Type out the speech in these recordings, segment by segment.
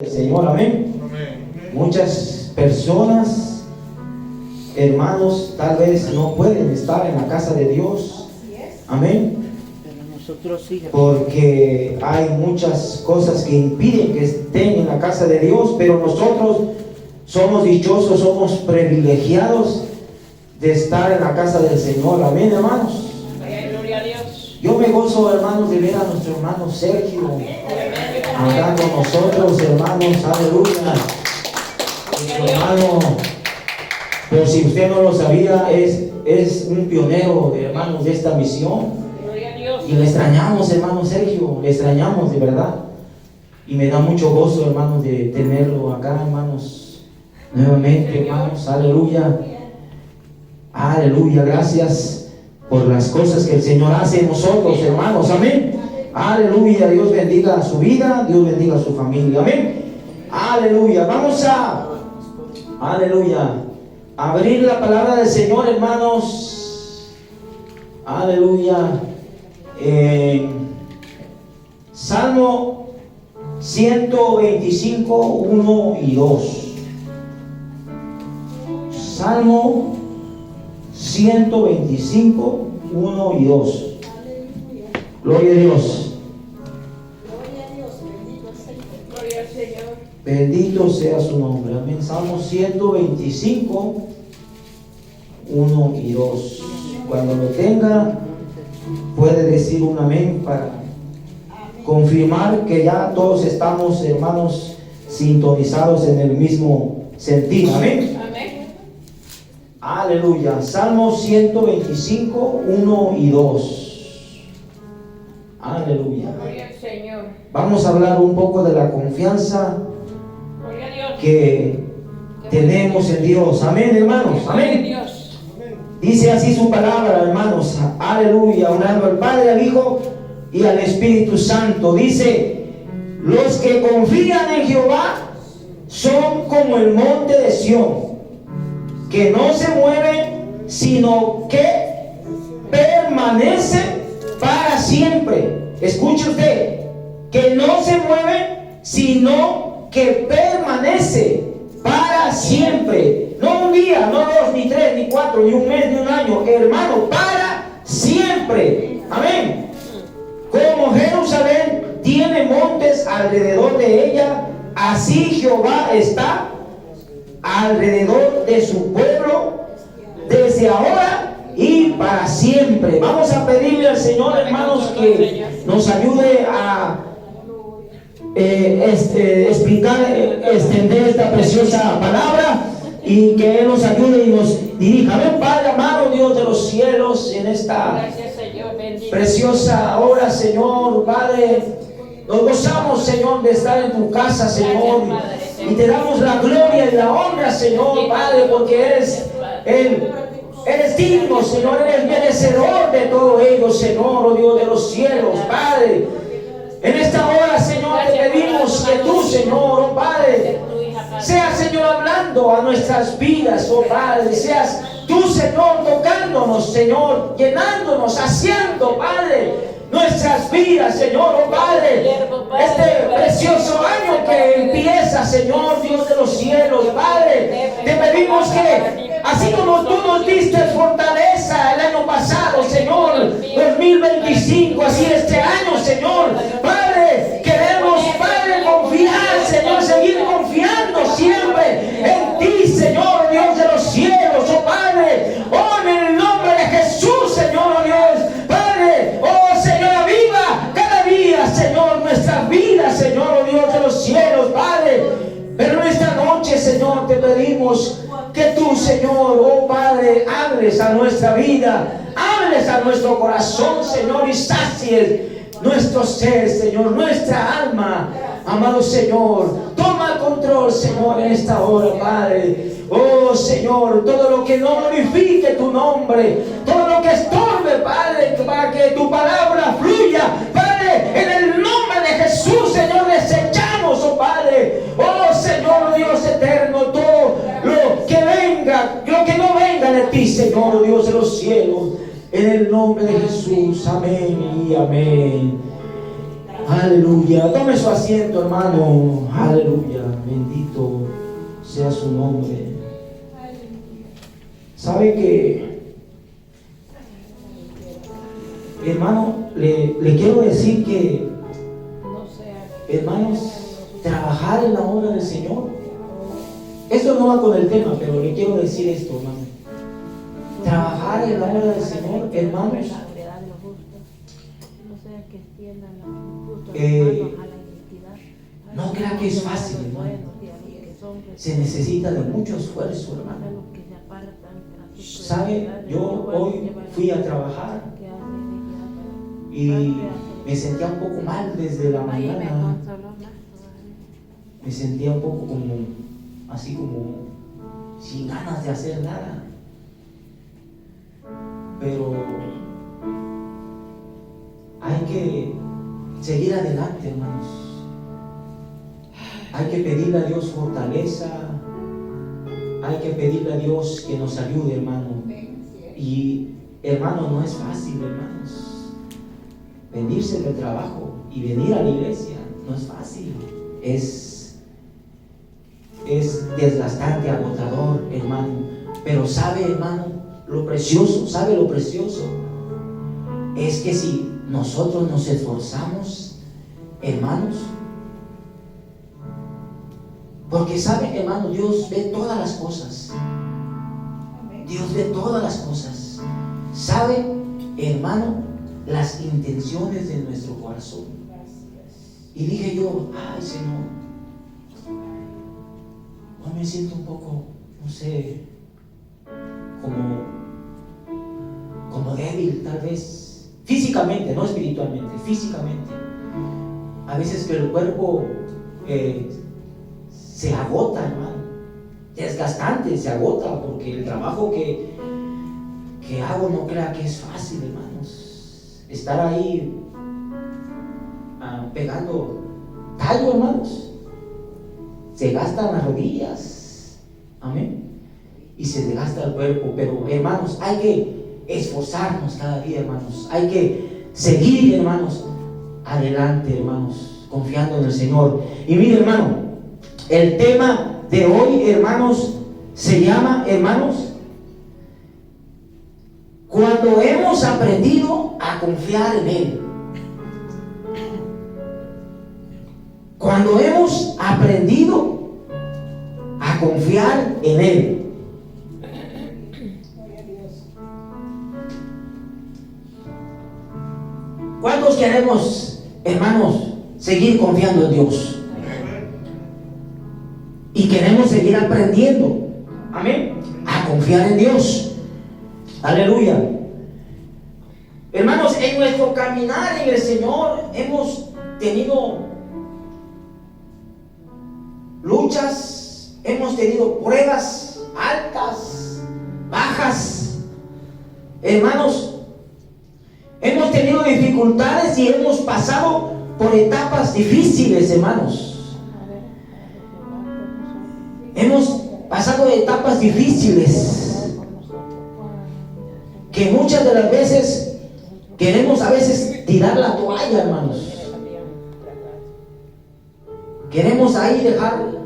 Señor, amén. Muchas personas, hermanos, tal vez no pueden estar en la casa de Dios, amén, porque hay muchas cosas que impiden que estén en la casa de Dios, pero nosotros somos dichosos, somos privilegiados de estar en la casa del Señor, amén, hermanos. Gloria a Dios. Yo me gozo, hermanos, de ver a nuestro hermano Sergio andar con nosotros, hermanos, aleluya. Nuestro hermano, por si usted no lo sabía, es un pionero, hermanos, de esta misión. Gloria a Dios. Y le extrañamos, hermano Sergio, le extrañamos de verdad. Y me da mucho gozo, hermanos, de tenerlo acá, hermanos, nuevamente, hermanos, aleluya. Aleluya, gracias por las cosas que el Señor hace en nosotros, hermanos, amén. Aleluya, Dios bendiga su vida, Dios bendiga su familia, amén. Aleluya, vamos a, aleluya, abrir la palabra del Señor, hermanos. Aleluya. Salmo 125, 1 y 2. Salmo 125, 1 y 2. Gloria a Dios. Gloria al Señor. Bendito sea su nombre. Amén. Salmo 125, 1 y 2. Cuando lo tenga, puede decir un amén para confirmar que ya todos estamos, hermanos, sintonizados en el mismo sentido. Amén. Amén. Aleluya. Salmo 125, 1 y 2. Aleluya. Gloria al Señor. Vamos a hablar un poco de la confianza Gloria a Dios. que tenemos en Dios. Amén, hermanos. Gloria a Amén. Dios. Dice así su palabra, hermanos. Aleluya. Orando al Padre, al Hijo y al Espíritu Santo. Dice: los que confían en Jehová son como el monte de Sión, que no se mueve, sino que permanece para siempre. Escuche usted, que no se mueve, sino que permanece para siempre. No un día, no dos, ni tres, ni cuatro, ni un mes, ni un año, hermano, para siempre. Amén. Como Jerusalén tiene montes alrededor de ella, así Jehová está alrededor de su pueblo desde ahora y para siempre. Vamos a pedirle al Señor, hermanos, que nos ayude a extender esta preciosa palabra y que Él nos ayude y nos dirija. Amén, Padre amado, Dios de los cielos, en esta Gracias, Señor. Bendito. preciosa hora, Señor, Padre, nos gozamos, Señor, de estar en tu casa, Señor, y te damos la gloria y la honra, Señor, Padre, porque eres digno, Señor, eres merecedor de todo ello, Señor, oh Dios de los cielos, Padre. En esta hora, Señor, te pedimos que tú, Señor, oh Padre, seas, Señor, hablando a nuestras vidas, oh Padre, seas tú, Señor, tocándonos, Señor, llenándonos, saciando, Padre, nuestras vidas, Señor, oh Padre, este precioso año que empieza, Señor, Dios de los cielos, Padre, te pedimos que así como tú nos diste fortaleza el año pasado, Señor, 2025, así este año, Señor, Padre, queremos, Padre, confiar, Señor, seguir confiando siempre en ti, Señor, Dios de los cielos, oh Padre, oh, en el nombre de Jesús, Señor, oh Dios, Padre, oh Señor, aviva cada día, Señor, nuestras vidas, Señor, oh Dios de los cielos, Padre. Pero en esta noche, Señor, te pedimos que tú, Señor, oh Padre, hables a nuestra vida, hables a nuestro corazón, Señor, y sacies nuestro ser, Señor, nuestra alma. Amado Señor, toma el control, Señor, en esta hora, Padre. Oh Señor, todo lo que no glorifique tu nombre, todo lo que estorbe, Padre, para que tu palabra fluya, Padre, en el nombre de Jesús, Señor, desechamos, oh Padre, oh Señor, Dios eterno, todo lo que venga, lo que no venga de ti, Señor, Dios de los cielos, en el nombre de Jesús, amén y amén. Aleluya. Tome su asiento, hermano. Aleluya. Bendito sea su nombre. ¿Sabe que, hermano, le quiero decir que, hermanos, trabajar en la obra del Señor, esto no va con el tema, pero le quiero decir esto, hermano. Trabajar en la obra del Señor, hermanos, no crea que es fácil, hermano. Se necesita de mucho esfuerzo, hermano. ¿Sabe? Yo hoy fui a trabajar y me sentía un poco mal desde la mañana. Me sentía un poco como, así como, sin ganas de hacer nada. Pero hay que seguir adelante, hermanos. Hay que pedirle a Dios fortaleza. Hay que pedirle a Dios que nos ayude, hermano. Y, hermano, no es fácil, hermanos. Venirse del trabajo y venir a la iglesia no es fácil. Es desgastante, agotador, hermano. Pero sabe, hermano, lo precioso, ¿sabe lo precioso? Es que si nosotros nos esforzamos, hermanos, porque sabe, hermano, Dios ve todas las cosas. Dios ve todas las cosas. Sabe, hermano, las intenciones de nuestro corazón. Y dije yo, ay, Señor, hoy me siento un poco, no sé, como débil, tal vez, físicamente, no espiritualmente, físicamente. A veces que el cuerpo se agota, hermano. Desgastante, se agota, porque el trabajo que hago no crea que es fácil, hermanos. Estar ahí pegando tallo, hermanos. Se gastan las rodillas, amén, y se desgasta el cuerpo. Pero, hermanos, hay que esforzarnos cada día, hermanos. Hay que seguir, hermanos, adelante, hermanos, confiando en el Señor. Y mire, hermano, el tema de hoy, hermanos, se llama, hermanos, cuando hemos aprendido a confiar en Él. Cuando hemos aprendido a confiar en Él. ¿Cuántos queremos, hermanos, seguir confiando en Dios? Y queremos seguir aprendiendo, amén, a confiar en Dios. Aleluya. Hermanos, en nuestro caminar en el Señor hemos tenido luchas, hemos tenido pruebas altas, bajas. Hermanos, hemos tenido dificultades y hemos pasado por etapas difíciles, hermanos. Hemos pasado etapas difíciles que muchas de las veces queremos a veces tirar la toalla, hermanos. Queremos ahí dejar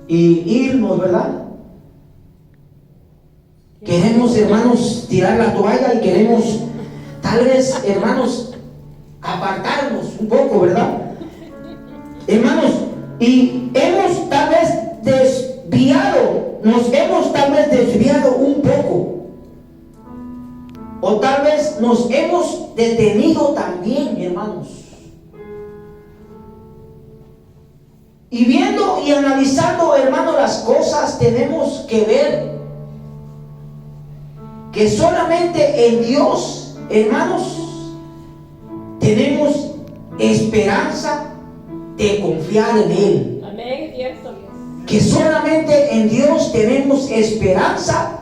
y irnos, ¿verdad? Queremos, hermanos, tirar la toalla y queremos tal vez, hermanos, apartarnos un poco, ¿verdad? Hermanos, y hemos tal vez nos hemos tal vez desviado un poco, o tal vez nos hemos detenido también, hermanos. Y viendo y analizando, hermanos, las cosas, tenemos que ver que solamente en Dios, hermanos, tenemos esperanza de confiar en Él. Amén, cierto. Que solamente en Dios tenemos esperanza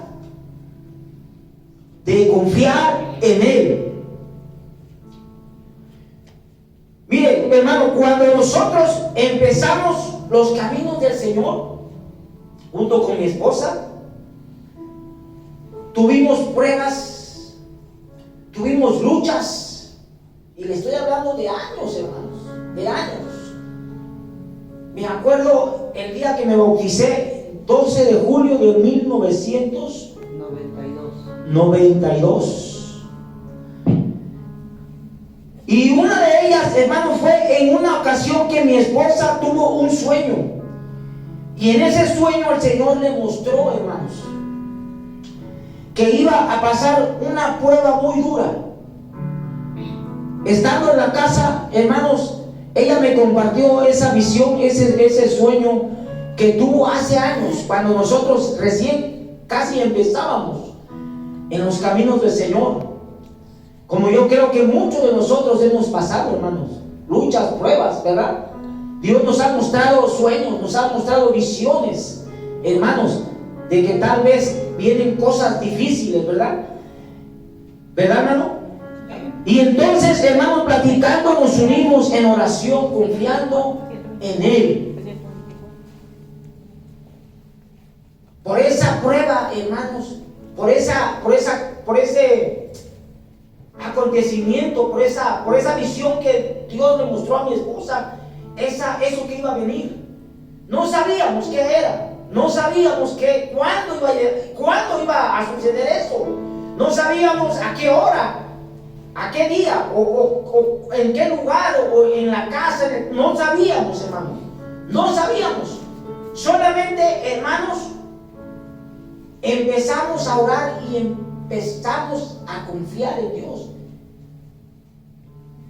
de confiar en Él. Miren, hermano, cuando nosotros empezamos los caminos del Señor, junto con mi esposa, tuvimos pruebas, tuvimos luchas, y le estoy hablando de años, hermanos. de años. Me acuerdo el día que me bauticé, 12 de julio de 1992. Y una de ellas, hermano, fue en una ocasión que mi esposa tuvo un sueño. Y en ese sueño el Señor le mostró, hermanos, que iba a pasar una prueba muy dura. Estando en la casa, hermanos, ella me compartió esa visión, ese sueño que tuvo hace años, cuando nosotros recién casi empezábamos en los caminos del Señor. Como yo creo que muchos de nosotros hemos pasado, hermanos, luchas, pruebas, ¿verdad? Dios nos ha mostrado sueños, nos ha mostrado visiones, hermanos, de que tal vez vienen cosas difíciles, ¿verdad? ¿Verdad, hermano? Y entonces, hermano, platicando, nos unimos en oración, confiando en Él. Por esa prueba, hermanos, por ese acontecimiento, por esa visión que Dios le mostró a mi esposa, eso que iba a venir. No sabíamos qué era, no sabíamos cuándo iba a suceder eso, no sabíamos a qué hora, a qué día, o en qué lugar, o en la casa. No sabíamos, hermanos, no sabíamos. Solamente, hermanos, empezamos a orar y empezamos a confiar en Dios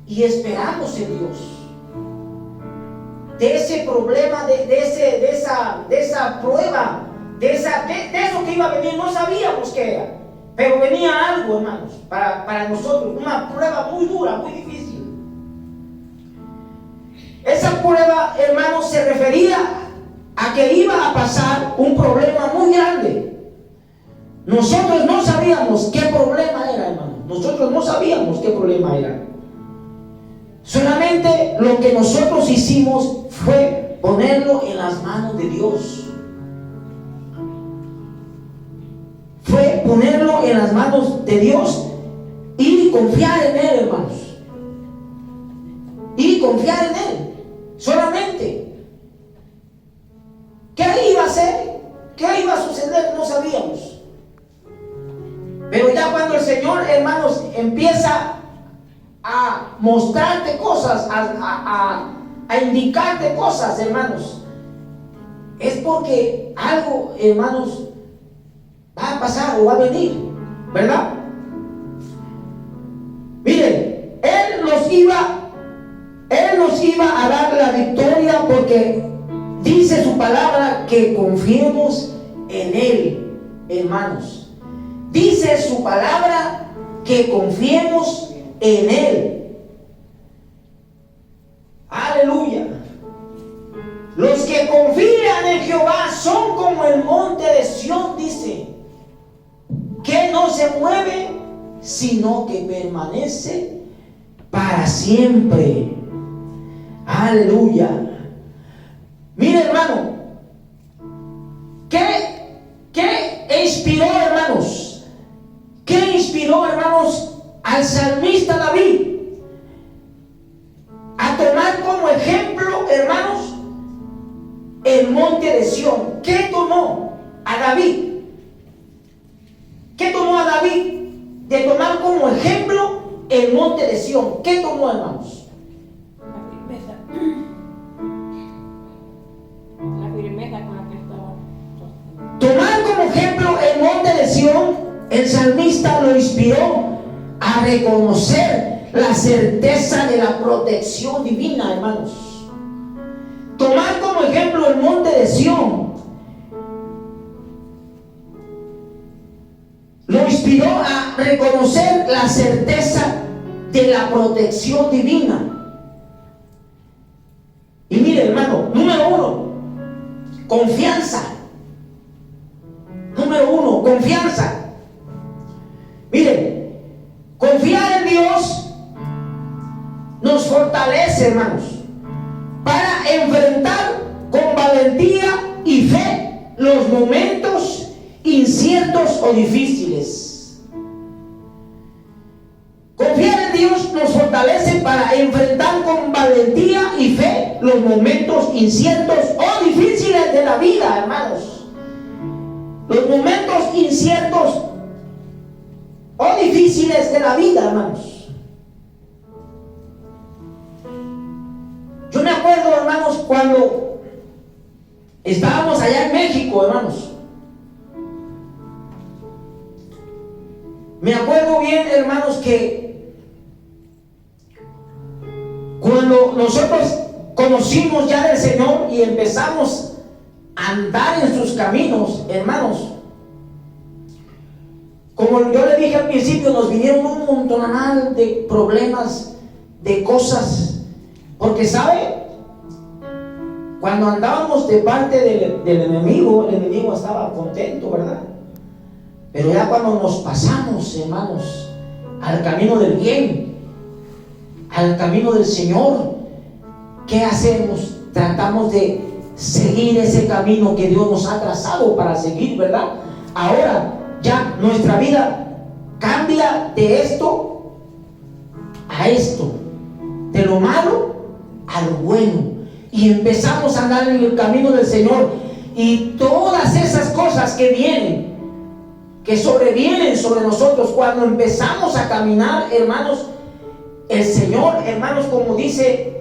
y esperamos en Dios. De ese problema, de esa prueba, de eso que iba a venir, no sabíamos qué era, pero venía algo, hermanos, para nosotros, una prueba muy dura, muy difícil. Esa prueba, hermanos, se refería a que iba a pasar un problema muy grande. Nosotros no sabíamos qué problema era, hermano. Nosotros no sabíamos qué problema era. Solamente lo que nosotros hicimos fue ponerlo en las manos de Dios. Fue ponerlo en las manos de Dios y confiar en Él, hermanos. Y confiar en Él. Solamente. ¿Qué iba a hacer? ¿Qué iba a suceder? No sabíamos. Pero ya cuando el Señor, hermanos, empieza a mostrarte cosas, a indicarte cosas, hermanos, es porque algo, hermanos, va a pasar o va a venir, ¿verdad? Miren, Él nos iba a dar la victoria, porque dice su palabra que confiemos en Él, hermanos. Dice su palabra que confiemos en Él. Aleluya. Los que confían en Jehová son como el monte de Sión, dice, que no se mueve, sino que permanece para siempre. Aleluya. Mire, hermano, ¿qué inspiró, hermanos? ¿Qué inspiró, hermanos, al salmista David a tomar como ejemplo, hermanos, el monte de Sión? ¿Qué tomó a David? ¿Qué tomó a David de tomar como ejemplo el monte de Sión? ¿Qué tomó, hermanos? La firmeza con la que estaba. Tomar como ejemplo el monte de Sión, el salmista lo inspiró a reconocer la certeza de la protección divina, hermanos. Tomar como ejemplo el monte de Sión lo inspiró a reconocer la certeza de la protección divina. Y mire, hermano, número uno, confianza. Número uno, confianza. Miren, confiar en Dios nos fortalece, hermanos, para enfrentar con valentía y fe los momentos inciertos o difíciles. Confiar en Dios nos fortalece fortalece para enfrentar con valentía y fe los momentos inciertos o difíciles de la vida, hermanos. Los momentos inciertos o difíciles de la vida, hermanos. Yo me acuerdo, hermanos, cuando estábamos allá en México, hermanos. Me acuerdo bien, hermanos, que cuando nosotros conocimos ya del Señor y empezamos a andar en sus caminos, hermanos, como yo le dije al principio, nos vinieron un montonal de problemas, de cosas, porque ¿sabe? Cuando andábamos de parte del enemigo, el enemigo estaba contento, ¿verdad? Pero ya cuando nos pasamos, hermanos, al camino del bien, al camino del Señor, ¿qué hacemos? Tratamos de seguir ese camino que Dios nos ha trazado para seguir, ¿verdad? Ahora ya nuestra vida cambia de esto a esto, de lo malo a lo bueno, y empezamos a andar en el camino del Señor, y todas esas cosas que vienen, que sobrevienen sobre nosotros cuando empezamos a caminar, hermanos, el Señor, hermanos, como dice,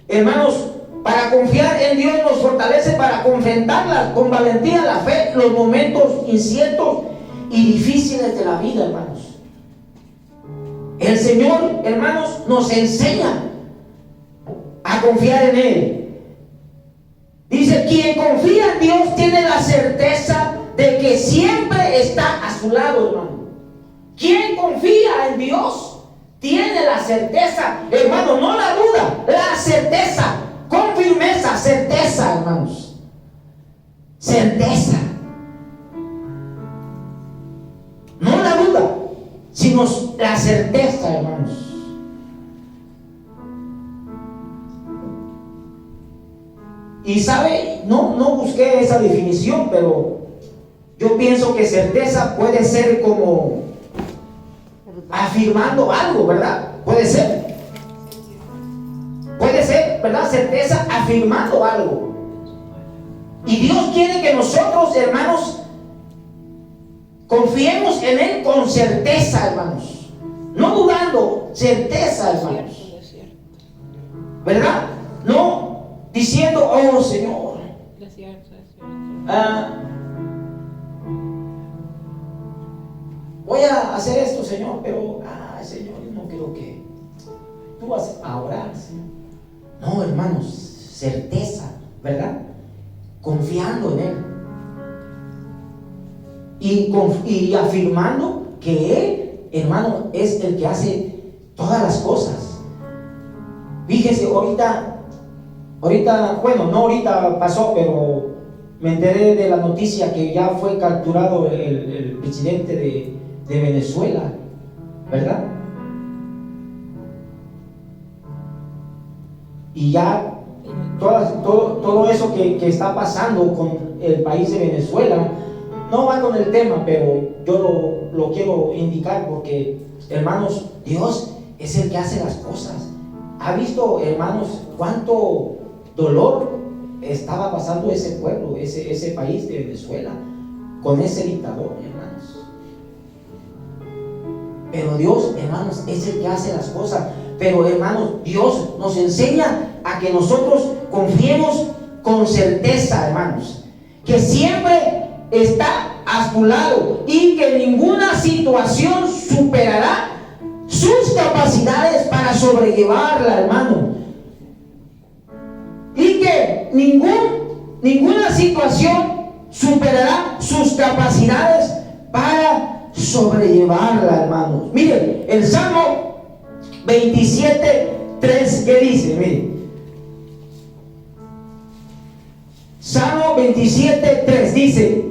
hermanos, para confiar en Dios nos fortalece para confrontarla con valentía la fe, los momentos inciertos y difíciles de la vida, hermanos. El Señor, hermanos, nos enseña a confiar en Él. Dice, quien confía en Dios tiene la certeza de que siempre está a su lado, hermano. Quien confía en Dios tiene la certeza, hermano, no la duda, la certeza, con firmeza, certeza, hermanos. Certeza. No la duda, sino la certeza, hermanos. Y sabe, no busqué esa definición, pero yo pienso que certeza puede ser como afirmando algo, ¿verdad? Puede ser, ¿verdad? Certeza afirmando algo. Y Dios quiere que nosotros, hermanos, confiemos en Él con certeza, hermanos. No dudando, certeza, hermanos. ¿Verdad? No diciendo, oh Señor, voy a hacer esto, Señor, pero Señor, yo no creo que tú vas a orar, Señor. No, hermanos, certeza, ¿verdad? Confiando en Él y afirmando que Él, hermano, es el que hace todas las cosas. Fíjese, ahorita, bueno, no ahorita pasó, pero me enteré de la noticia que ya fue capturado el presidente de Venezuela, ¿verdad? Y ya todo eso que está pasando con el país de Venezuela, no va con el tema, pero yo lo quiero indicar porque, hermanos, Dios es el que hace las cosas. ¿Ha visto, hermanos, cuánto dolor estaba pasando ese pueblo, ese país de Venezuela, con ese dictador, hermanos? Pero Dios, hermanos, es el que hace las cosas. Pero, hermanos, Dios nos enseña a que nosotros confiemos con certeza, hermanos, que siempre está a su lado y que ninguna situación superará sus capacidades para sobrellevarla, hermano. Y que ninguna situación superará sus capacidades para sobrellevarla, hermanos. Miren, el Salmo 27:3, ¿qué dice? Miren, Salmo 27:3 dice: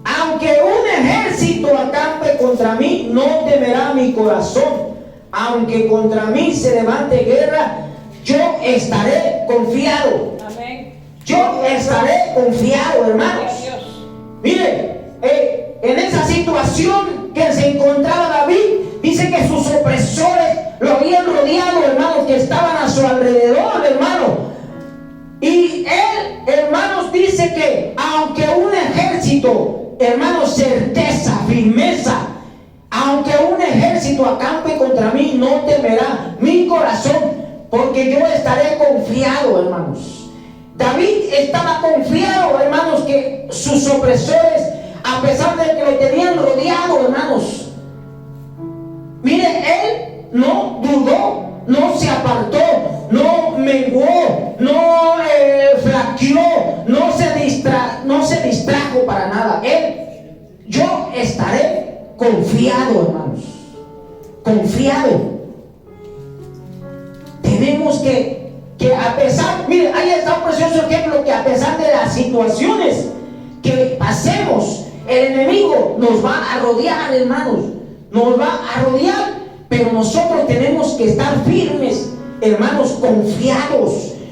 aunque un ejército acampe contra mí, no temerá mi corazón. Aunque contra mí se levante guerra, yo estaré confiado. Amén. Yo estaré confiado, hermanos. Mire, en esa situación que se encontraba David, dice que sus opresores lo habían rodeado, hermanos, que estaban a su alrededor, hermano. Y él, hermanos, dice que aunque un ejército, hermanos, certeza, firmeza, aunque un ejército acampe contra mí, no temerá mi corazón, porque yo estaré confiado, hermanos. David estaba confiado, hermanos, que sus opresores, a pesar de que lo tenían rodeado, hermanos, mire, él no dudó, no se apartó, no menguó, no flaqueó, no se distrajo para nada. Yo estaré confiado, hermanos, confiado. Tenemos que a pesar, mire, ahí está un precioso ejemplo, que a pesar de las situaciones que pasemos, el enemigo nos va a rodear, hermanos, nos va a rodear, pero nosotros tenemos que estar firmes, hermanos,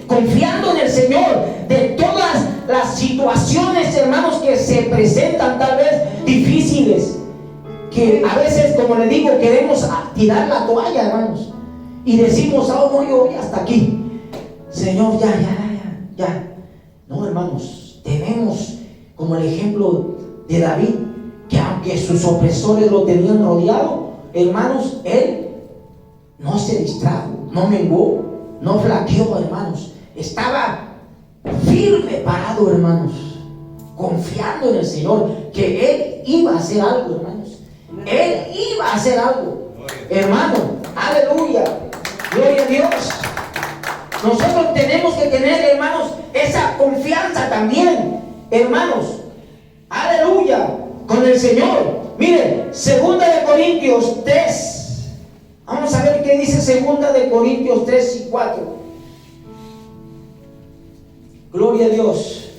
confiando en el Señor, de todas las situaciones, hermanos, que se presentan tal vez difíciles, que a veces, como les digo, queremos tirar la toalla, hermanos, y decimos, oh no, yo ya hasta aquí, Señor, ya. No, hermanos, tenemos como el ejemplo de David, que aunque sus opresores lo tenían rodeado, hermanos, él no se distrajo, no menguó, no flaqueó, hermanos. Estaba firme parado, hermanos, confiando en el Señor, que él iba a hacer algo, hermanos. Él iba a hacer algo, hermano. Aleluya, gloria a Dios. Nosotros tenemos que tener, hermanos, esa confianza también, hermanos. Aleluya, con el Señor. Miren, 2 de Corintios 3. Vamos a ver qué dice 2 de Corintios 3 y 4. Gloria a Dios.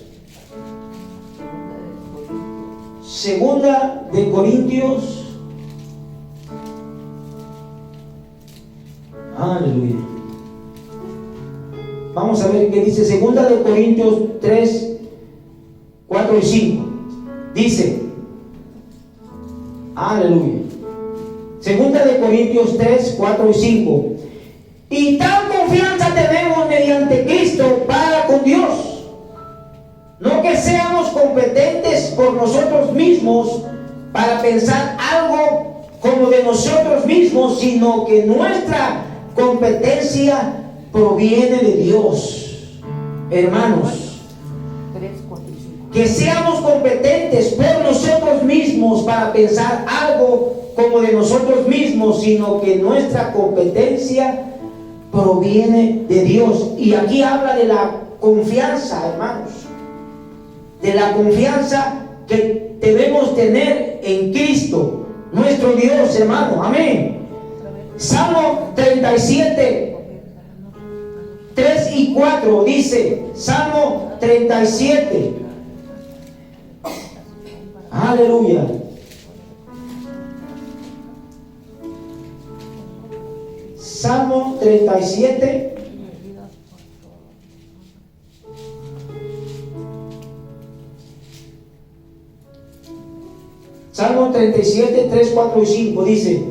2 de Corintios. Aleluya. Vamos a ver qué dice 2 de Corintios 3, 4 y 5. Dice, aleluya. 2 de Corintios 3, 4 y 5. Y tal confianza tenemos mediante Cristo para con Dios. No que seamos competentes por nosotros mismos para pensar algo como de nosotros mismos, sino que nuestra competencia proviene de Dios. Hermanos, que seamos competentes por nosotros mismos para pensar algo como de nosotros mismos, sino que nuestra competencia proviene de Dios. Y aquí habla de la confianza, hermanos, de la confianza que debemos tener en Cristo, nuestro Dios, hermano. Amén. Salmo 37, 3 y 4 dice, Salmo 37. Aleluya. Salmo 37. Salmo 37, 3, 4 y 5 dice: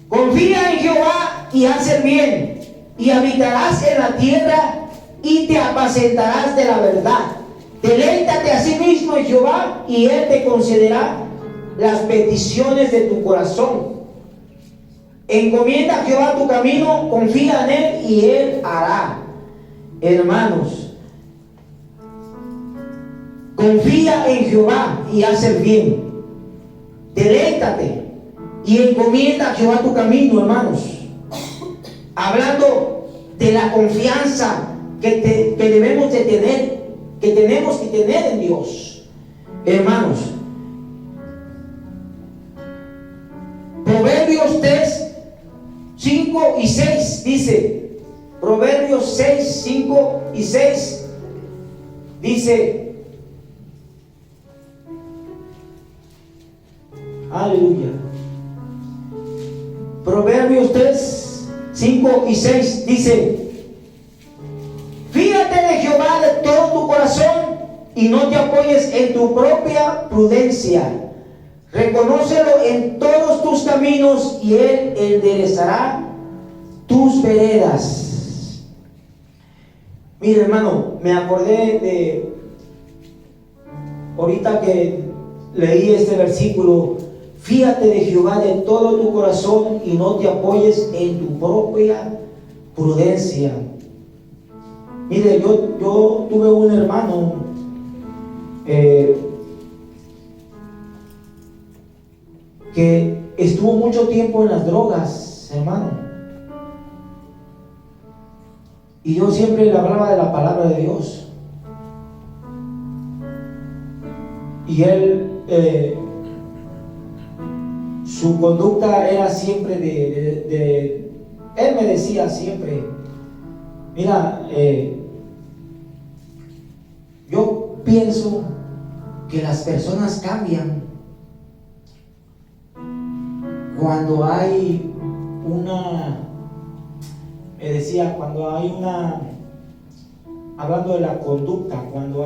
confía en Jehová y haz el bien, y habitarás en la tierra y te apacentarás de la verdad. Deleítate a sí mismo en Jehová y Él te concederá las peticiones de tu corazón. Encomienda a Jehová tu camino, confía en Él y Él hará. Hermanos, confía en Jehová y haz el bien. Deleítate y encomienda a Jehová tu camino, hermanos. Hablando de la confianza que debemos de tener, que tenemos que tener en Dios, hermanos. Proverbios 3, 5 y 6 dice, Proverbios 6, 5 y 6 dice, aleluya. Proverbios 3, 5 y 6 dice: fíjate de Jehová de todo tu corazón y no te apoyes en tu propia prudencia. Reconócelo en todos tus caminos y Él enderezará tus veredas. Mire, hermano, me acordé de ahorita que leí este versículo: fíate de Jehová de todo tu corazón y no te apoyes en tu propia prudencia. Mire, yo tuve un hermano que estuvo mucho tiempo en las drogas, hermano. Y yo siempre le hablaba de la palabra de Dios. Y él, su conducta era siempre él me decía siempre: mira, yo pienso que las personas cambian cuando hay me decía, cuando hay hablando de la conducta, cuando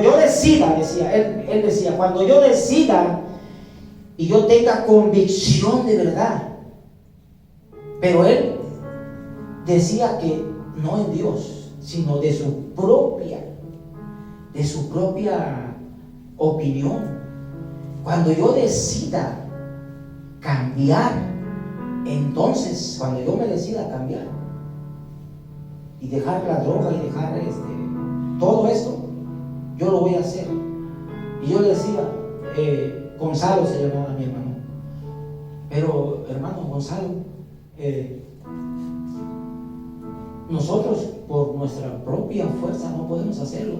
yo decida, decía, él decía, cuando yo decida y yo tenga convicción de verdad. Pero él decía que no en Dios, sino de su propia opinión. Cuando yo decida cambiar, entonces cuando yo me decida cambiar y dejar la droga y dejar todo esto, yo lo voy a hacer. Y yo le decía, Gonzalo se llamaba mi hermano, pero hermano Gonzalo, nosotros por nuestra propia fuerza no podemos hacerlo.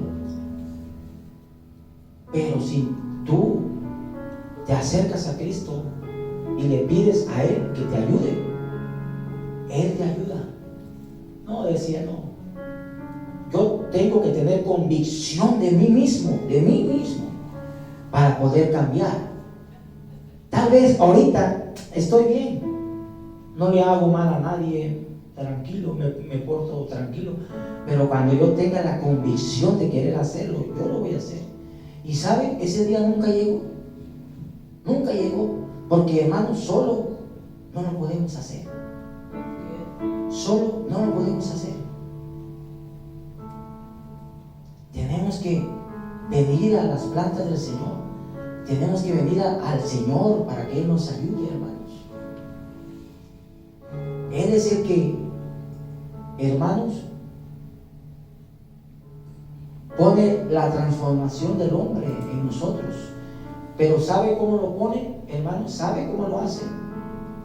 Pero si tú te acercas a Cristo y le pides a Él que te ayude, Él te ayuda. No, decía, no. Yo tengo que tener convicción de mí mismo, para poder cambiar. Tal vez ahorita estoy bien, no le hago mal a nadie, tranquilo, me porto tranquilo, pero cuando yo tenga la convicción de querer hacerlo, yo lo voy a hacer. Y sabe, ese día nunca llegó, porque hermanos, solo no lo podemos hacer, Tenemos que venir a las plantas del Señor, tenemos que venir al Señor para que Él nos ayude, hermanos. Él es el que, hermanos, pone la transformación del hombre en nosotros. Pero ¿sabe cómo lo pone, hermanos? ¿Sabe cómo lo hace?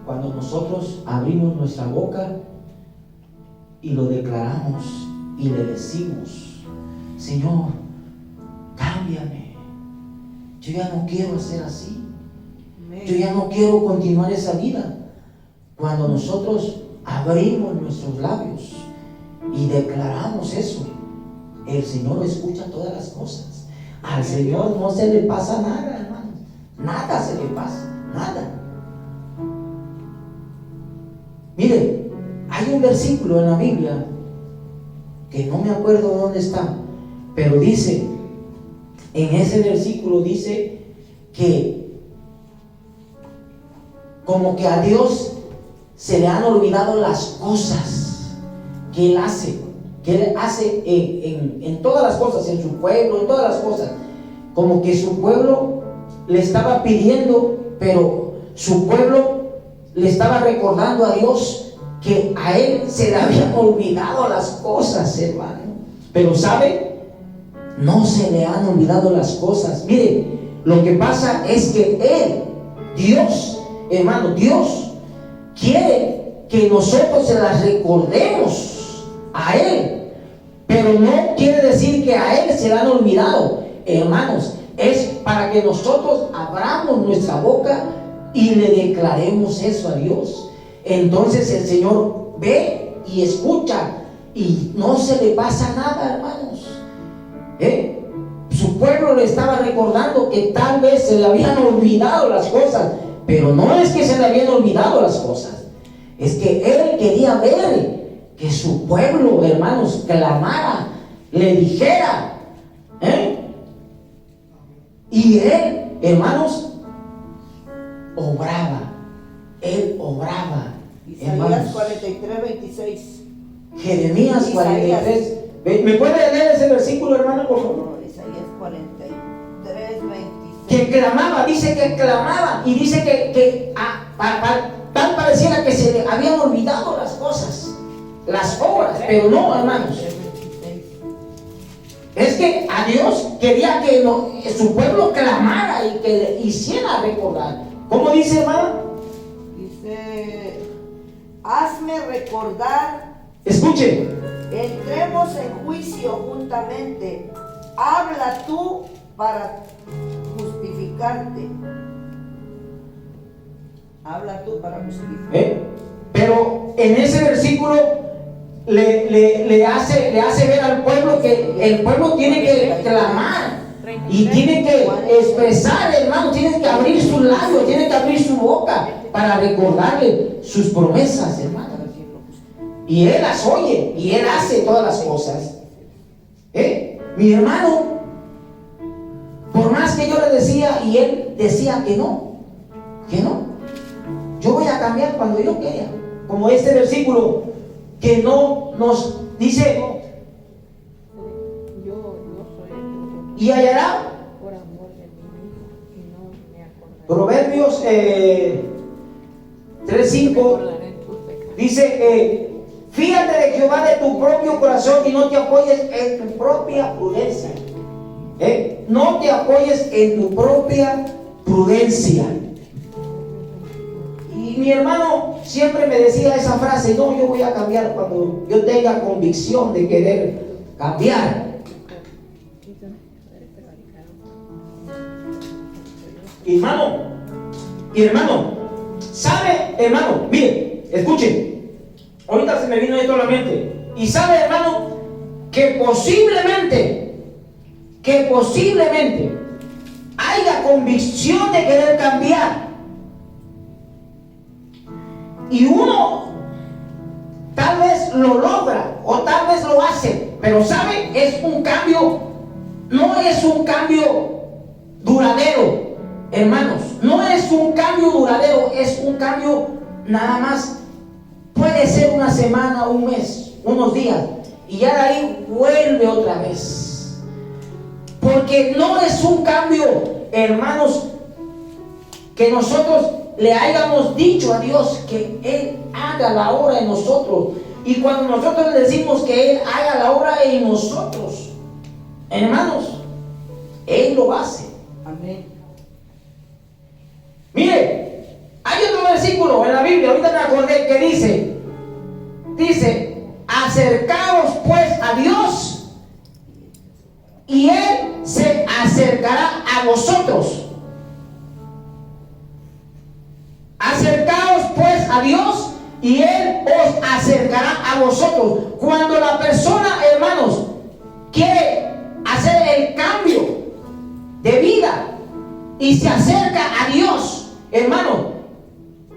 Cuando nosotros abrimos nuestra boca y lo declaramos y le decimos: Señor, cámbiame, yo ya no quiero ser así, yo ya no quiero continuar esa vida. Cuando nosotros abrimos nuestros labios y declaramos eso, el Señor escucha todas las cosas. Al Señor no se le pasa nada, hermano, nada se le pasa, nada. Mire, hay un versículo en la Biblia que no me acuerdo dónde está, pero dice, en ese versículo dice que como que a Dios se le han olvidado las cosas que Él hace, en todas las cosas, en su pueblo, en todas las cosas. Como que su pueblo le estaba pidiendo, pero su pueblo le estaba recordando a Dios que a Él se le habían olvidado las cosas, hermano. Pero ¿sabe? No se le han olvidado las cosas. Mire, lo que pasa es que Él, Dios, hermano, Dios quiere que nosotros se las recordemos a Él, pero no quiere decir que a Él se le han olvidado, hermanos. Es para que nosotros abramos nuestra boca y le declaremos eso a Dios. Entonces el Señor ve y escucha y no se le pasa nada, hermanos. Su pueblo le estaba recordando que tal vez se le habían olvidado las cosas, pero no es que se le habían olvidado las cosas, es que Él quería ver que su pueblo, hermanos, clamara, le dijera Y él, hermanos, obraba. Él obraba. Isaías 43, 26. Jeremías 43. ¿Me puede leer ese versículo, hermano, por favor? Isaías 43, 26. Que clamaba, dice que clamaba. Y dice que tal pareciera que se le habían olvidado las cosas, las obras, pero no, hermanos. Es que a Dios quería que su pueblo clamara y que le hiciera recordar. ¿Cómo dice, hermano? Dice: hazme recordar. Escuche. Entremos en juicio juntamente. Habla tú para justificarte. Habla tú para justificarte. Pero en ese versículo le hace ver al pueblo que el pueblo tiene que clamar y tiene que expresar, hermano, tiene que abrir sus labios, tiene que abrir su boca para recordarle sus promesas, hermano. Y él las oye y él hace todas las cosas. Mi hermano, por más que yo le decía y él decía que no, yo voy a cambiar cuando yo quiera. Como este versículo que no nos dice: y hallará. Por amor de mí mismo, y no me acordaré. Proverbios 3:5 dice: fíjate de Jehová de tu propio corazón y no te apoyes en tu propia prudencia. No te apoyes en tu propia prudencia. Y mi hermano siempre me decía esa frase: no, yo voy a cambiar cuando yo tenga convicción de querer cambiar. Hermano, ¿sabe, hermano? Mire, escuchen, ahorita se me vino esto a la mente. Y sabe, hermano, que posiblemente haya convicción de querer cambiar. Y uno tal vez lo logra o tal vez lo hace, pero sabe, es un cambio, no es un cambio duradero, hermanos, no es un cambio duradero, es un cambio nada más, puede ser una semana, un mes, unos días, y ya de ahí vuelve otra vez, porque no es un cambio, hermanos, que nosotros le hayamos dicho a Dios que Él haga la obra en nosotros. Y cuando nosotros le decimos que Él haga la obra en nosotros, hermanos, Él lo hace. Amén. Mire, hay otro versículo en la Biblia, ahorita me acordé, que dice: acercaos pues a Dios y Él se acercará a vosotros. Acercaos pues a Dios y Él os acercará a vosotros. Cuando la persona, hermanos, quiere hacer el cambio de vida y se acerca a Dios, hermano,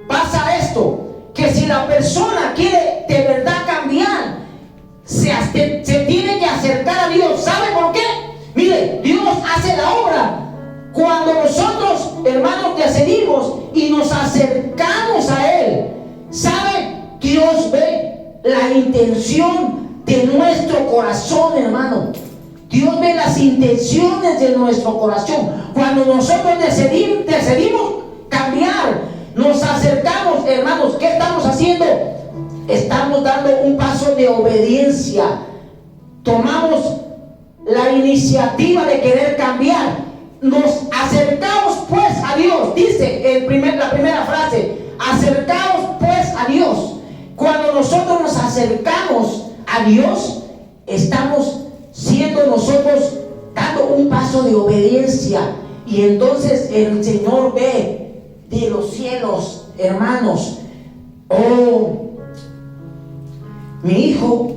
pasa esto, que si la persona quiere de verdad cambiar, se tiene que acercar a Dios. ¿Sabe por qué? Mire, Dios hace la obra cuando nosotros, hermanos, decidimos y nos acercamos a Él. ¿Sabe? Dios ve la intención de nuestro corazón, hermano. Dios ve las intenciones de nuestro corazón. Cuando nosotros decidimos cambiar, nos acercamos, hermanos, ¿qué estamos haciendo? Estamos dando un paso de obediencia. Tomamos la iniciativa de querer cambiar. Nos acercamos pues a Dios. Dice la primera frase: acercaos pues a Dios. Cuando nosotros nos acercamos a Dios, estamos siendo nosotros dando un paso de obediencia. Y entonces el Señor ve de los cielos, hermanos: oh, mi hijo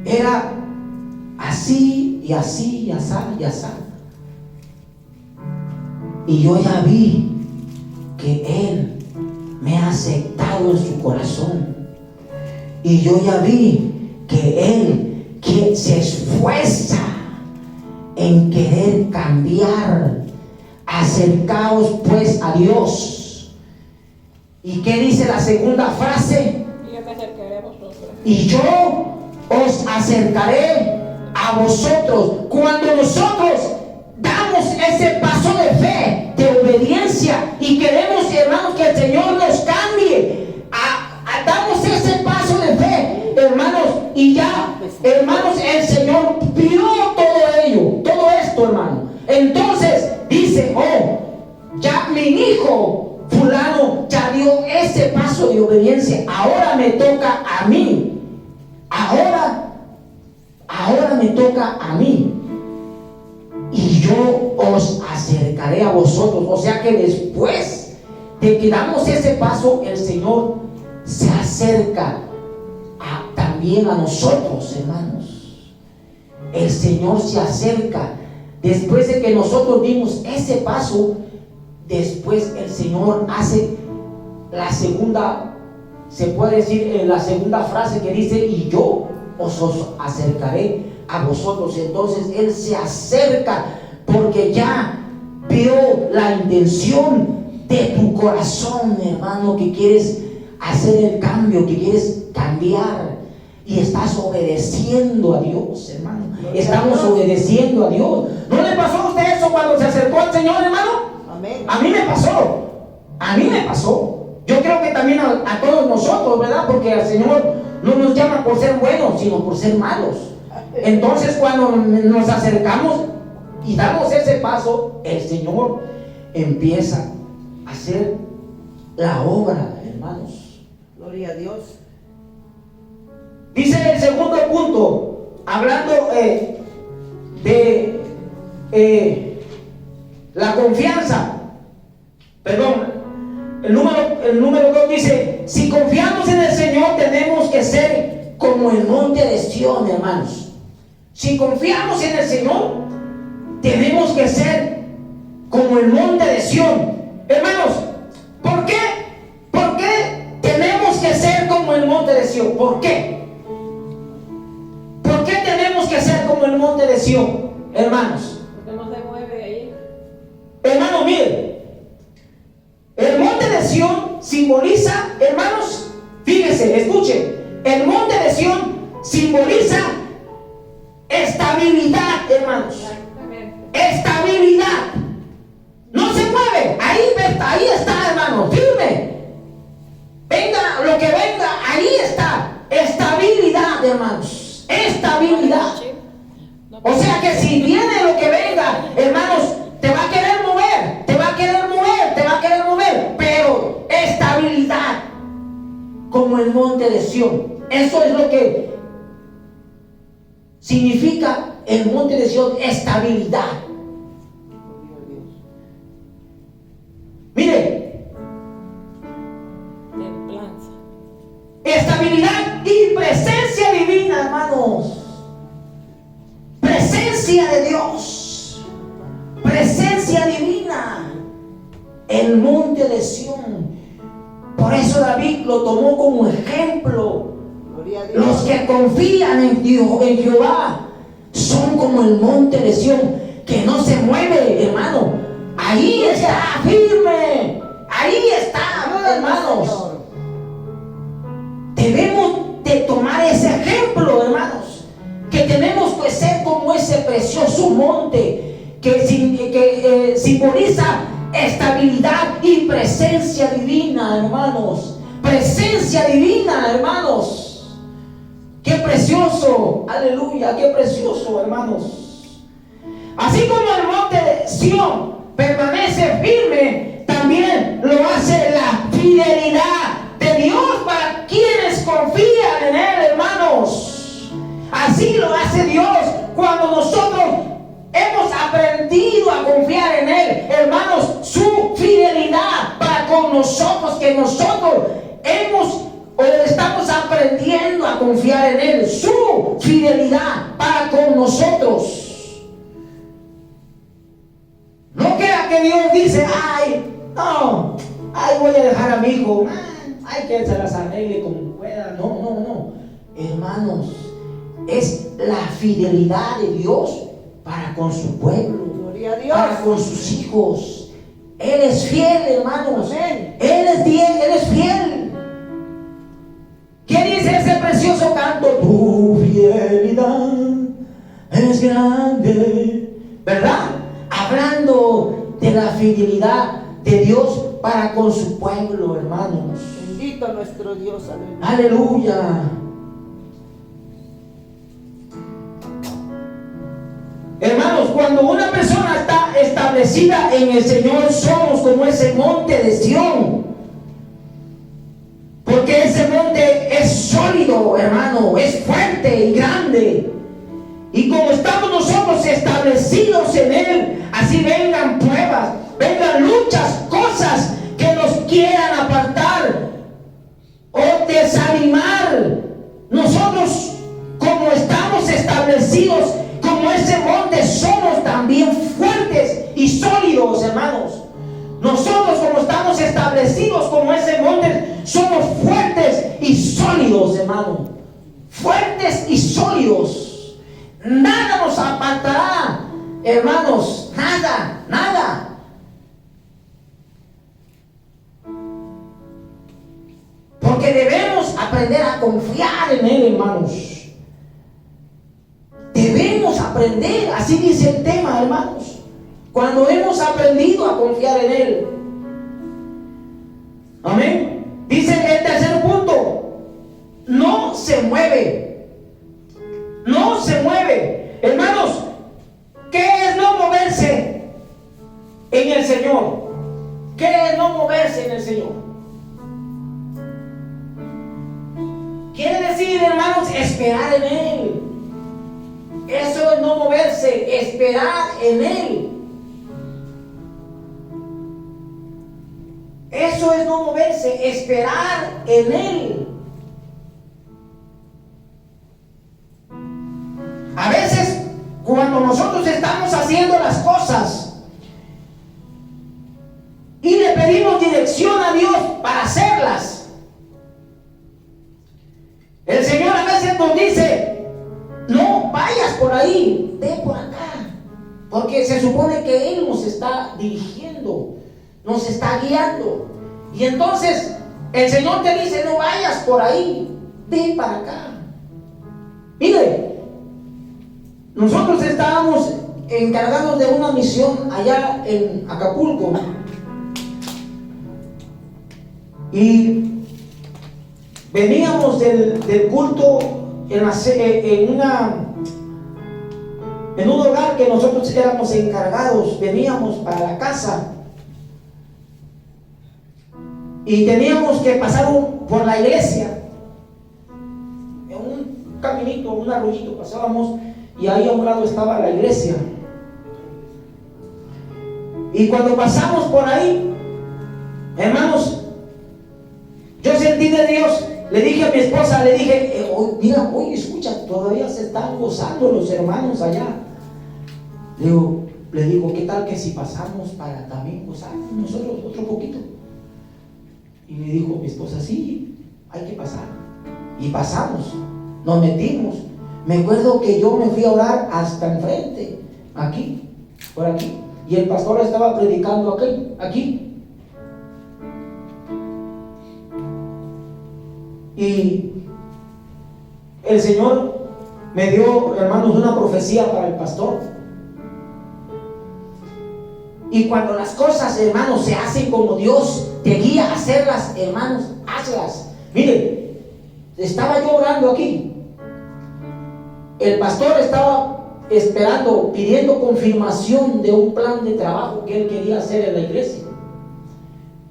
era así y así y así y así, y yo ya vi que Él me ha aceptado en su corazón, y yo ya vi que Él que se esfuerza en querer cambiar. Acercaos pues a Dios. ¿Y qué dice la segunda frase? Y yo me acercaré a vosotros. Y yo os acercaré a vosotros. Cuando nosotros damos ese paso de fe, de obediencia, y queremos, hermanos, que el Señor nos cambie, damos ese paso de fe, hermanos, y ya, hermanos, el Señor vio todo ello, todo esto, hermano. Entonces dice, oh, ya mi hijo fulano ya dio ese paso de obediencia, ahora me toca a mí. Ahora me toca a mí. Y yo os acercaré a vosotros. O sea que después de que damos ese paso, el Señor se acerca también a nosotros, hermanos. El Señor se acerca. Después de que nosotros dimos ese paso, después el Señor hace la segunda, se puede decir la segunda frase que dice, y yo os acercaré a vosotros. Entonces Él se acerca porque ya vio la intención de tu corazón, hermano, que quieres hacer el cambio, que quieres cambiar, y estás obedeciendo a Dios, hermano. Estamos obedeciendo a Dios. ¿No le pasó a usted eso cuando se acercó al Señor, hermano? Amén. A mí me pasó. Yo creo que también a todos nosotros, ¿verdad? Porque al Señor no nos llama por ser buenos, sino por ser malos. Entonces, cuando nos acercamos y damos ese paso, el Señor empieza a hacer la obra, hermanos. Gloria a Dios. Dice el segundo punto, hablando de la confianza. Perdón, el número 2 dice, si confiamos en el Señor, tenemos que ser como el monte de Sión, hermanos. Si confiamos en el Señor, tenemos que ser como el monte de Sión. Hermanos, ¿por qué? ¿Por qué tenemos que ser como el monte de Sión? ¿Por qué? ¿Por qué tenemos que ser como el monte de Sión, hermanos? Porque no se mueve ahí. Hermano, mire, el monte de Sión simboliza, hermanos, fíjese, escuche, el monte de Sión simboliza estabilidad, hermanos. Exactamente. Estabilidad. No se mueve. Ahí está, hermano, firme. Venga lo que venga, ahí está. Estabilidad, hermanos. Estabilidad. O sea que si viene lo que venga, hermanos, te va a querer mover, te va a querer mover, te va a querer mover, pero estabilidad, como el monte de Sión. Eso es lo que significa el monte de Sión, estabilidad. Mire, Templanza. estabilidad y presencia divina, hermanos. Presencia de Dios, presencia divina, el monte de Sión. Por eso David lo tomó como ejemplo. Gloria a Dios. Los que confían en Jehová son como el monte de Sión, que no se mueve, hermano. Ahí está, firme. Ahí está, hermanos. Debemos de tomar ese ejemplo, hermanos. Que tenemos que ser como ese precioso monte que simboliza estabilidad y presencia divina, hermanos. Presencia divina, hermanos. Qué precioso, aleluya, qué precioso, hermanos. Así como el monte de Sión permanece firme, también lo hace la fidelidad de Dios para quienes confían en Él, hermanos. Así lo hace Dios cuando nosotros hemos aprendido a confiar en Él, hermanos. Su fidelidad para con nosotros, que nosotros estamos aprendiendo a confiar en Él. Su fidelidad para con nosotros. No queda que Dios dice, voy a dejar a mi hijo, que se las arregle como pueda. No, hermanos, es la fidelidad de Dios para con su pueblo, Gloria a Dios. para con sus hijos. Él es fiel, hermanos. Amén. Él es fiel. ¿Qué dice ese precioso canto? Tu fidelidad es grande, ¿verdad? Hablando de la fidelidad de Dios para con su pueblo, hermanos. Bendito nuestro Dios. Aleluya. Aleluya. Hermanos, cuando una persona está establecida en el Señor, somos como ese monte de Sión. Porque ese monte es sólido, hermano, es fuerte y grande. Y como estamos nosotros establecidos en Él, así vengan pruebas, vengan luchas, cosas que nos quieran apartar o desanimar. Nosotros, como estamos establecidos como ese monte, somos también fuertes y sólidos, hermanos. Nosotros, como estamos establecidos como ese monte, somos fuertes y sólidos, hermano. Fuertes y sólidos. Nada nos apartará, hermanos. Nada, nada. Porque debemos aprender a confiar en Él, hermanos. Debemos aprender, así dice el tema, hermanos. Cuando hemos aprendido a confiar en Él. Amén. Dice el tercer punto: no se mueve. No se mueve. Hermanos, ¿qué es no moverse en el Señor? ¿Qué es no moverse en el Señor? Quiere decir, hermanos, esperar en Él. Eso es no moverse, esperar en Él. Eso es no moverse, esperar en Él. A veces, cuando nosotros estamos haciendo las cosas y le pedimos dirección a Dios para hacerlas, el Señor a veces nos dice: no vayas por ahí, ve por acá, porque se supone que Él nos está dirigiendo, nos está guiando. Y entonces el Señor te dice: no vayas por ahí, ve para acá. Mire, nosotros estábamos encargados de una misión allá en Acapulco, y veníamos del culto en un hogar que nosotros éramos encargados. Veníamos para la casa y teníamos que pasar por la iglesia, en un caminito, un arroyito pasábamos, y ahí a un lado estaba la iglesia. Y cuando pasamos por ahí, hermanos, yo sentí de Dios. Le dije a mi esposa, le dije: mira, hoy escucha, todavía se están gozando los hermanos allá. Le digo, ¿qué tal que si pasamos para también gozarnos nosotros otro poquito? Y me dijo mi esposa: sí, hay que pasar. Y pasamos, nos metimos. Me acuerdo que yo me fui a orar hasta enfrente, aquí, por aquí, y el pastor estaba predicando aquí. Y el Señor me dio, hermanos, una profecía para el pastor. Y cuando las cosas, hermanos, se hacen como Dios te guía a hacerlas, hermanos, hazlas. Miren, estaba yo orando aquí. El pastor estaba esperando, pidiendo confirmación de un plan de trabajo que él quería hacer en la iglesia.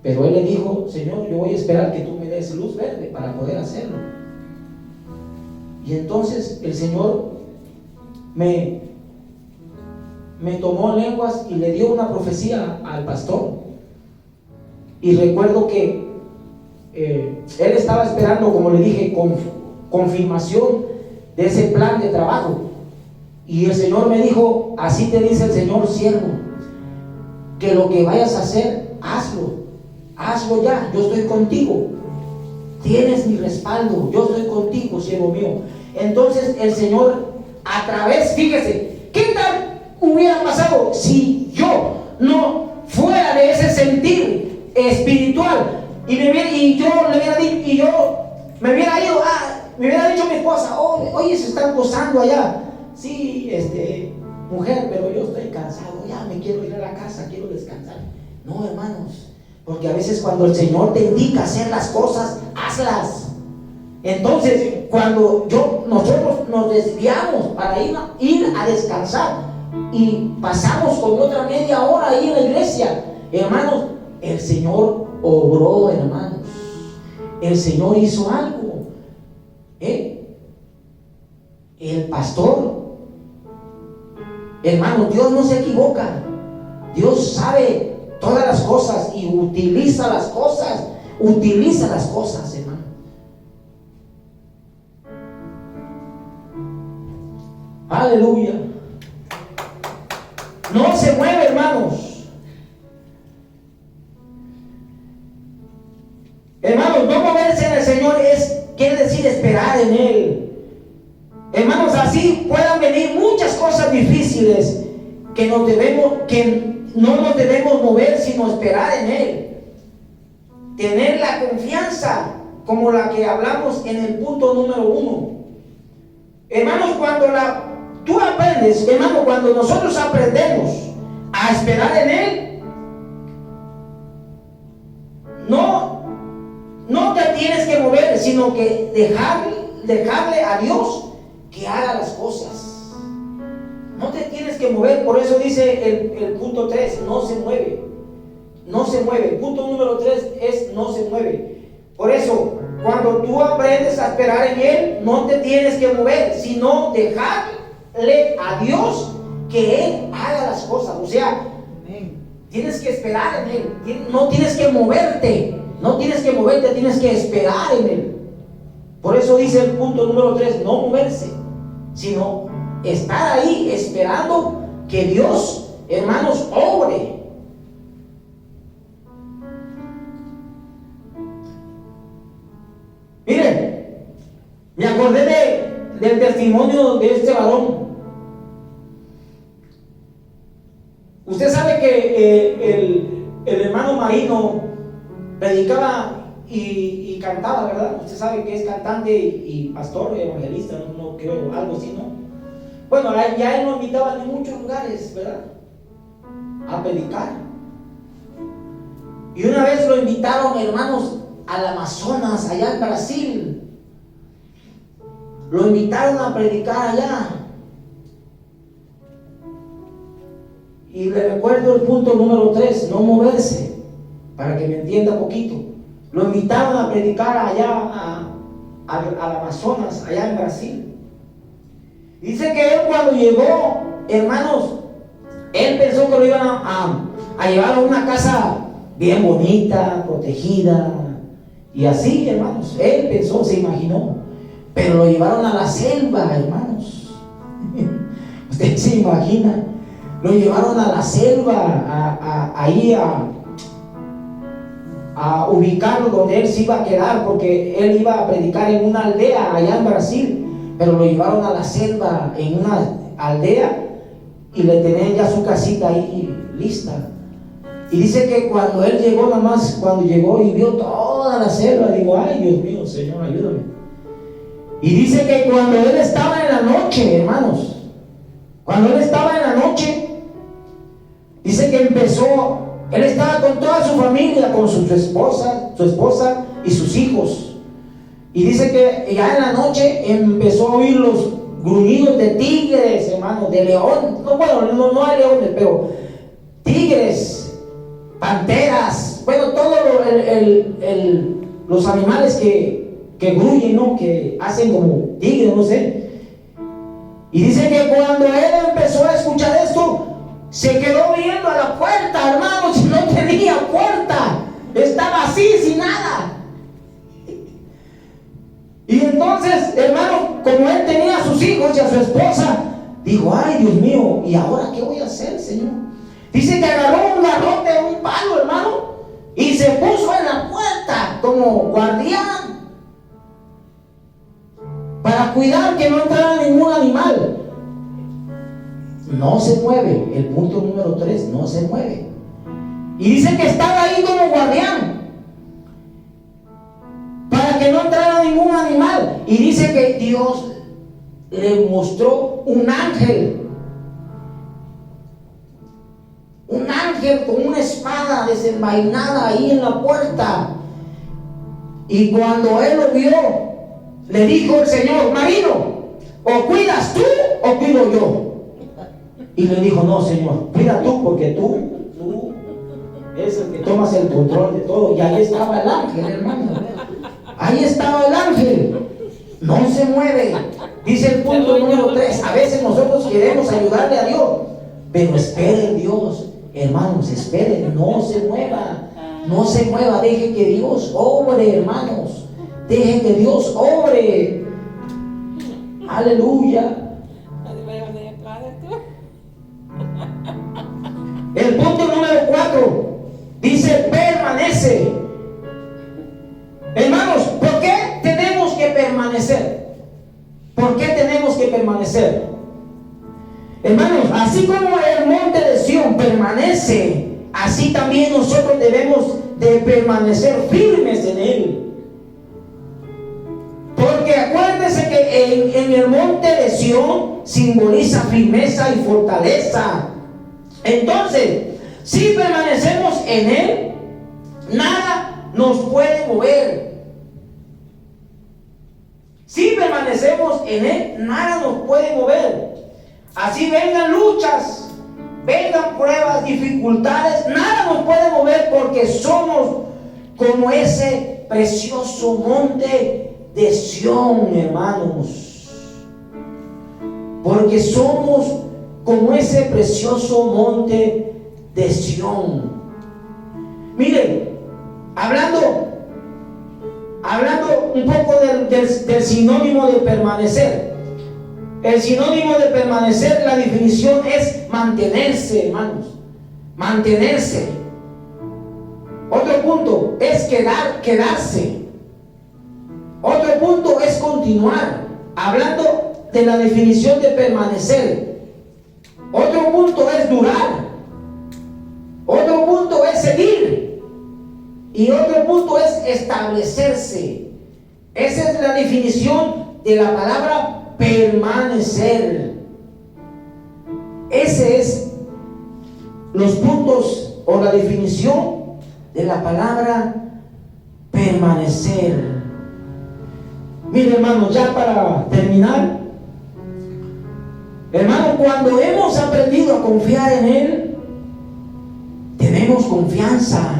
Pero él le dijo: Señor, yo voy a esperar que tú me des luz verde para poder hacerlo. Y entonces el Señor me tomó lenguas y le dio una profecía al pastor. Y recuerdo que él estaba esperando, como le dije, confirmación de ese plan de trabajo. Y el Señor me dijo: así te dice el Señor, siervo, que lo que vayas a hacer, hazlo ya, yo estoy contigo, tienes mi respaldo, yo estoy contigo, siervo mío. Entonces el Señor, a través, fíjese, ¿qué tal hubiera pasado si yo no fuera de ese sentir espiritual y yo le hubiera dicho, y yo me hubiera ido, me hubiera dicho mi esposa, oye, se están gozando allá? Sí, mujer, pero yo estoy cansado, ya me quiero ir a la casa, quiero descansar. No, hermanos, porque a veces cuando el Señor te indica hacer las cosas, hazlas. Entonces, cuando nosotros nos desviamos para ir a descansar y pasamos con otra media hora ahí en la iglesia, hermanos, el Señor obró, hermanos. El Señor hizo algo. El pastor, hermano, Dios no se equivoca. Dios sabe todas las cosas y utiliza las cosas, hermano. Aleluya. No se mueve, hermanos. Hermanos, no moverse en el Señor quiere decir esperar en Él. Hermanos, así puedan venir muchas cosas difíciles que no nos debemos mover, sino esperar en Él. Tener la confianza como la que hablamos en el punto número 1. Hermanos, tú aprendes, hermano, cuando nosotros aprendemos a esperar en Él, no te tienes que mover, sino que dejarle a Dios que haga las cosas. No te tienes que mover. Por eso dice el punto 3, no se mueve. No se mueve. El punto número 3 es no se mueve. Por eso, cuando tú aprendes a esperar en Él, no te tienes que mover, sino dejarle a Dios que Él haga las cosas. O sea, tienes que esperar en Él. No tienes que moverte. No tienes que moverte, tienes que esperar en Él. Por eso dice el punto número 3, no moverse, sino estar ahí esperando que Dios, hermanos, obre. Miren, me acordé del testimonio de este varón. Usted sabe que el hermano Marino predicaba y cantaba, ¿verdad? Usted sabe que es cantante y pastor, evangelista, no creo, algo así, ¿no? Bueno, ya él no invitaba en muchos lugares, ¿verdad? A predicar. Y una vez lo invitaron, hermanos, al Amazonas, allá en Brasil. Lo invitaron a predicar allá. Y le recuerdo el punto número 3, no moverse, para que me entienda poquito. Lo invitaron a predicar allá al Amazonas, allá en Brasil. Dice que él cuando llegó, hermanos, él pensó que lo iban a llevar a una casa bien bonita, protegida, y así, hermanos. Él pensó, se imaginó, pero lo llevaron a la selva, hermanos. Usted se imagina, lo llevaron a la selva, ahí a ubicarlo donde él se iba a quedar, porque él iba a predicar en una aldea allá en Brasil, pero lo llevaron a la selva, en una aldea, y le tenían ya su casita ahí lista. Y dice que cuando él llegó, nada más cuando llegó y vio toda la selva, digo, ay Dios mío, Señor, ayúdame. Y dice que cuando él estaba en la noche, hermanos, cuando él estaba en la noche, dice que él estaba con toda su familia, con su esposa y sus hijos. Y dice que ya en la noche empezó a oír los gruñidos de tigres, hermanos, de león. No hay leones, pero tigres, panteras, bueno, todos los animales que gruñen, ¿no? Que hacen como tigres, no sé. Y dice que cuando él empezó a escuchar esto, se quedó viendo a la puerta, hermanos, y no tenía puerta, estaba así, sin nada. Y entonces, hermano, como él tenía a sus hijos y a su esposa, dijo, ay Dios mío, ¿y ahora qué voy a hacer, Señor? Dice que agarró un garrote, un palo, hermano, y se puso en la puerta como guardián para cuidar que no entrara ningún animal. no se mueve. El punto número 3, no se mueve. Y dice que estaba ahí como guardián para que no entrara ningún animal. Y dice que Dios le mostró un ángel con una espada desenvainada ahí en la puerta. Y cuando él lo vio, le dijo el Señor: marino, o cuidas tú o cuido yo. Y le dijo: no, Señor, cuida tú, porque tú es el que tomas el control de todo. Y ahí estaba el ángel, hermano. Ahí estaba el ángel. No se mueve. Dice el punto número 3. A veces nosotros queremos ayudarle a Dios, pero espere en Dios, hermanos, espere. No se mueva. No se mueva. Deje que Dios obre, hermanos. Deje que Dios obre. Aleluya. El punto número 4 dice: permanece. Hermanos, ¿por qué tenemos que permanecer? ¿Por qué tenemos que permanecer? Hermanos, así como el monte de Sión permanece, así también nosotros debemos de permanecer firmes en él. Porque acuérdense que en el monte de Sión simboliza firmeza y fortaleza. Entonces, si permanecemos en él, nada nos puede mover. Si permanecemos en él, nada nos puede mover. Así vengan luchas, vengan pruebas, dificultades, nada nos puede mover, porque somos como ese precioso monte de Sión, hermanos. Porque somos como ese precioso monte de Sión. Miren, hablando un poco del sinónimo de permanecer. El sinónimo de permanecer, la definición es mantenerse, hermanos. Mantenerse. Otro punto es quedarse. Otro punto es continuar. Hablando de la definición de permanecer. Otro punto es durar. Otro punto es seguir. Y otro punto es establecerse. Esa es la definición de la palabra permanecer. Ese es los puntos o la definición de la palabra permanecer. Mire, hermano, ya para terminar, hermano, cuando hemos aprendido a confiar en Él, tenemos confianza.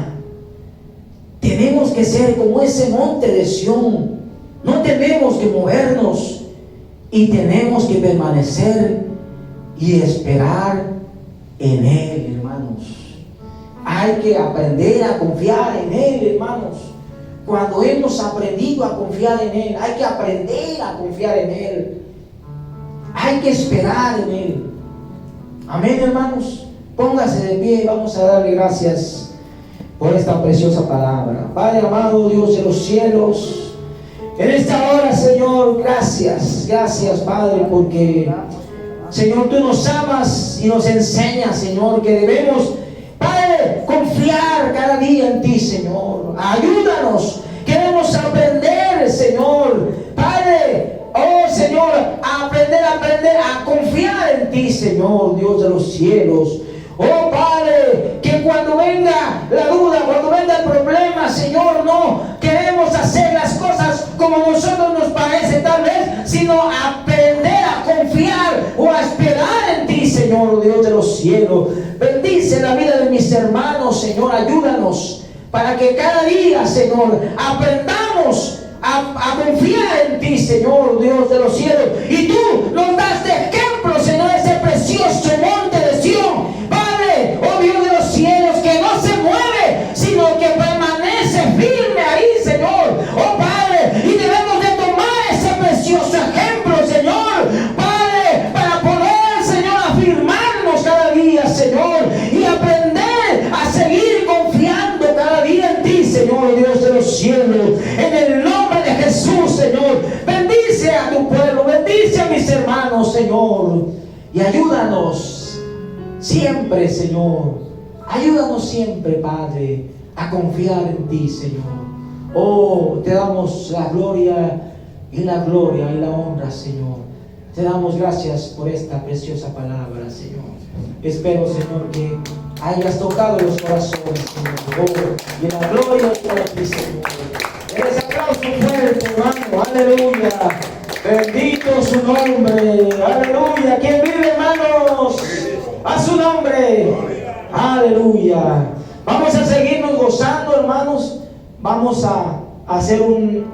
Tenemos que ser como ese monte de Sión. No tenemos que movernos y tenemos que permanecer y esperar en Él, hermanos. Hay que aprender a confiar en Él, hermanos. Cuando hemos aprendido a confiar en Él, hay que aprender a confiar en Él. Hay que esperar en Él. Amén, hermanos. Póngase de pie y vamos a darle gracias por esta preciosa palabra. Padre amado, Dios de los cielos, en esta hora, Señor, gracias, Padre, porque, Señor, tú nos amas y nos enseñas, Señor, que debemos, Padre, confiar cada día en ti, Señor. Ayúdanos, queremos aprender, Señor, Padre, oh Señor, a aprender a confiar en ti, Señor, Dios de los cielos. Oh Padre, que cuando venga la duda, cuando venga el problema, Señor, no queremos hacer las cosas como a nosotros nos parece tal vez, sino aprender a confiar o a esperar en ti, Señor, Dios de los cielos. Bendice la vida de mis hermanos, Señor, ayúdanos para que cada día, Señor, aprendamos a confiar en ti, Señor, Dios de los cielos. Y tú nos das de ejemplo, Señor, ese precioso monte de Sión. Padre, oh Dios de los cielos, que no se mueve, sino que permanece firme ahí, Señor. Oh Padre, y debemos de tomar ese precioso ejemplo, Señor, Padre, para poder, Señor, afirmarnos cada día, Señor, y aprender a seguir confiando cada día en ti, Señor, Dios de los cielos. En el nombre de Jesús, Señor, bendice a tu pueblo, bendice a mis hermanos, Señor, y ayúdanos Siempre, Señor, ayúdanos siempre, Padre, a confiar en ti, Señor. Oh, te damos la gloria y la honra, Señor. Te damos gracias por esta preciosa palabra, Señor. Espero, Señor, que hayas tocado los corazones, Señor. Oh, y la gloria es para ti, Señor. Les aplauso fuerte, hermano. Aleluya. Bendito su nombre. Aleluya. ¿Quién vive, hermanos? A su nombre. Aleluya. Vamos a seguirnos gozando, hermanos. Vamos a hacer un